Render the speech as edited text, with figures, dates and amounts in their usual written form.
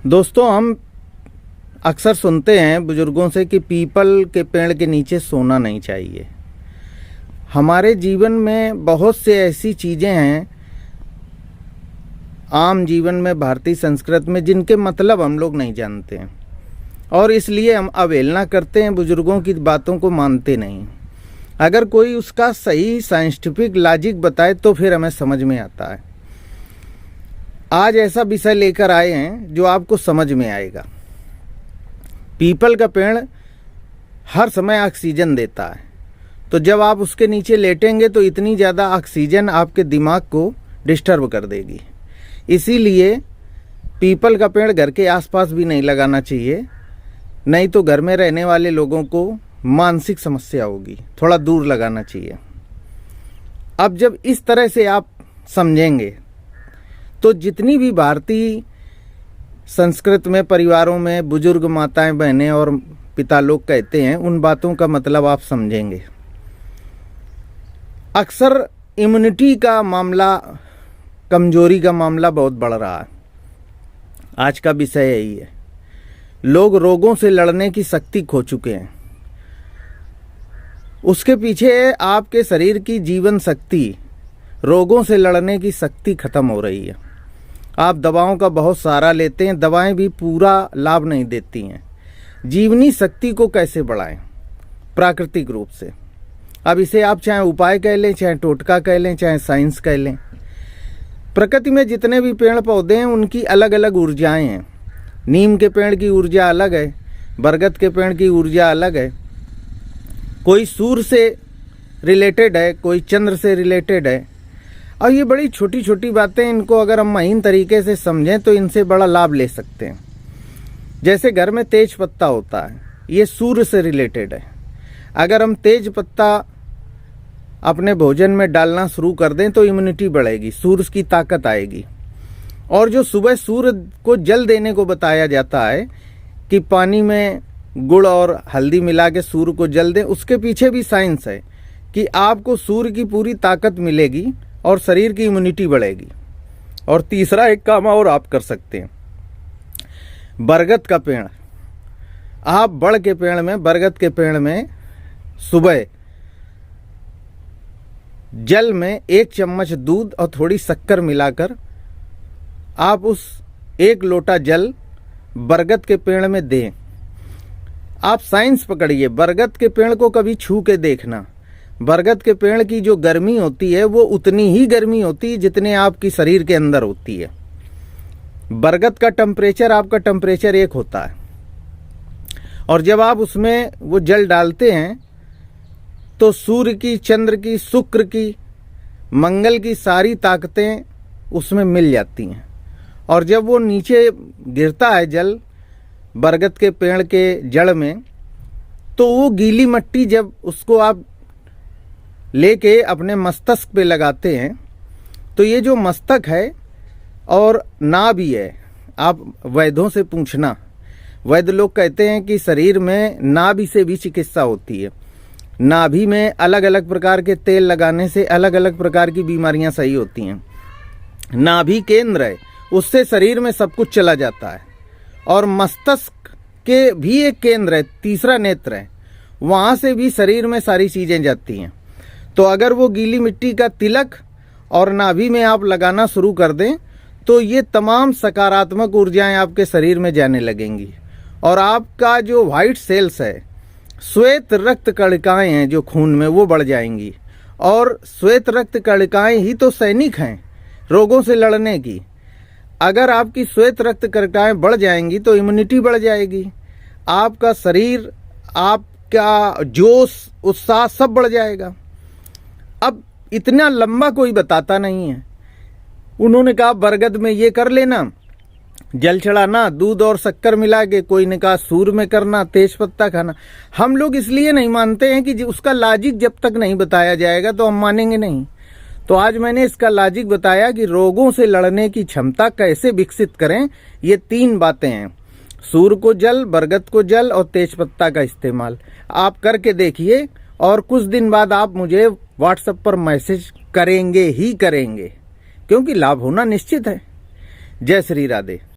दोस्तों, हम अक्सर सुनते हैं बुजुर्गों से कि पीपल के पेड़ के नीचे सोना नहीं चाहिए। हमारे जीवन में बहुत से ऐसी चीज़ें हैं आम जीवन में, भारतीय संस्कृति में, जिनके मतलब हम लोग नहीं जानते हैं और इसलिए हम अवहेलना करते हैं, बुजुर्गों की बातों को मानते नहीं। अगर कोई उसका सही साइंटिफिक लॉजिक बताए तो फिर हमें समझ में आता है। आज ऐसा विषय लेकर आए हैं जो आपको समझ में आएगा। पीपल का पेड़ हर समय ऑक्सीजन देता है, तो जब आप उसके नीचे लेटेंगे तो इतनी ज़्यादा ऑक्सीजन आपके दिमाग को डिस्टर्ब कर देगी। इसीलिए पीपल का पेड़ घर के आसपास भी नहीं लगाना चाहिए, नहीं तो घर में रहने वाले लोगों को मानसिक समस्या होगी। थोड़ा दूर लगाना चाहिए। अब जब इस तरह से आप समझेंगे तो जितनी भी भारतीय संस्कृत में, परिवारों में बुजुर्ग माताएं, बहनें और पिता लोग कहते हैं, उन बातों का मतलब आप समझेंगे। अक्सर इम्यूनिटी का मामला, कमजोरी का मामला बहुत बढ़ रहा है। आज का विषय यही है। लोग रोगों से लड़ने की शक्ति खो चुके हैं। उसके पीछे आपके शरीर की जीवन शक्ति, रोगों से लड़ने की शक्ति खत्म हो रही है। आप दवाओं का बहुत सहारा लेते हैं, दवाएं भी पूरा लाभ नहीं देती हैं। जीवनी शक्ति को कैसे बढ़ाएं? प्राकृतिक रूप से। अब इसे आप चाहे उपाय कह लें, चाहे टोटका कह लें, चाहे साइंस कह लें। प्रकृति में जितने भी पेड़ पौधे हैं उनकी अलग अलग ऊर्जाएं हैं। नीम के पेड़ की ऊर्जा अलग है, बरगद के पेड़ की ऊर्जा अलग है। कोई सूर्य से रिलेटेड है, कोई चंद्र से रिलेटेड है। और ये बड़ी छोटी छोटी बातें, इनको अगर हम महीन तरीके से समझें तो इनसे बड़ा लाभ ले सकते हैं। जैसे घर में तेज पत्ता होता है, ये सूर्य से रिलेटेड है। अगर हम तेज पत्ता अपने भोजन में डालना शुरू कर दें तो इम्यूनिटी बढ़ेगी, सूर्य की ताकत आएगी। और जो सुबह सूर्य को जल देने को बताया जाता है कि पानी में गुड़ और हल्दी मिला के सूर्य को जल दें, उसके पीछे भी साइंस है कि आपको सूर्य की पूरी ताकत मिलेगी और शरीर की इम्यूनिटी बढ़ेगी। और तीसरा एक काम और आप कर सकते हैं। बरगद का पेड़, आप बड़ के पेड़ में, बरगद के पेड़ में सुबह जल में 1 चम्मच दूध और थोड़ी शक्कर मिलाकर आप उस 1 लोटा जल बरगद के पेड़ में दें। आप साइंस पकड़िए, बरगद के पेड़ को कभी छू के देखना। बरगद के पेड़ की जो गर्मी होती है वो उतनी ही गर्मी होती है जितने आपकी शरीर के अंदर होती है। बरगद का टेम्परेचर, आपका टेम्परेचर 1 होता है। और जब आप उसमें वो जल डालते हैं तो सूर्य की, चंद्र की, शुक्र की, मंगल की सारी ताकतें उसमें मिल जाती हैं। और जब वो नीचे गिरता है जल बरगद के पेड़ के जड़ में, तो वो गीली मिट्टी जब उसको आप लेके अपने मस्तक पे लगाते हैं तो ये जो मस्तक है और नाभि है, आप वैद्यों से पूछना। वैद्य लोग कहते हैं कि शरीर में नाभि से भी चिकित्सा होती है। नाभि में अलग अलग प्रकार के तेल लगाने से अलग अलग प्रकार की बीमारियां सही होती हैं। नाभि केंद्र है, उससे शरीर में सब कुछ चला जाता है। और मस्तिष्क के भी एक केंद्र है, तीसरा नेत्र है, वहाँ से भी शरीर में सारी चीज़ें जाती हैं। तो अगर वो गीली मिट्टी का तिलक और नाभि में आप लगाना शुरू कर दें तो ये तमाम सकारात्मक ऊर्जाएं आपके शरीर में जाने लगेंगी। और आपका जो वाइट सेल्स है, श्वेत रक्त कणिकाएं हैं जो खून में, वो बढ़ जाएंगी। और श्वेत रक्त कणिकाएं ही तो सैनिक हैं रोगों से लड़ने की। अगर आपकी श्वेत रक्त कणिकाएं बढ़ जाएंगी तो इम्यूनिटी बढ़ जाएगी, आपका शरीर, आपका जोश, उत्साह सब बढ़ जाएगा। अब इतना लंबा कोई बताता नहीं है। उन्होंने कहा बरगद में ये कर लेना, जल चढ़ाना, दूध और शक्कर मिला के। कोई ने कहा सूर्य में करना, तेज पत्ता खाना। हम लोग इसलिए नहीं मानते हैं कि उसका लॉजिक जब तक नहीं बताया जाएगा तो हम मानेंगे नहीं। तो आज मैंने इसका लॉजिक बताया कि रोगों से लड़ने की क्षमता कैसे विकसित करें। ये 3 बातें हैं, सूर्य को जल, बरगद को जल और तेज पत्ता का इस्तेमाल। आप करके देखिए और कुछ दिन बाद आप मुझे व्हाट्सएप पर मैसेज करेंगे ही करेंगे, क्योंकि लाभ होना निश्चित है। जय श्री राधे।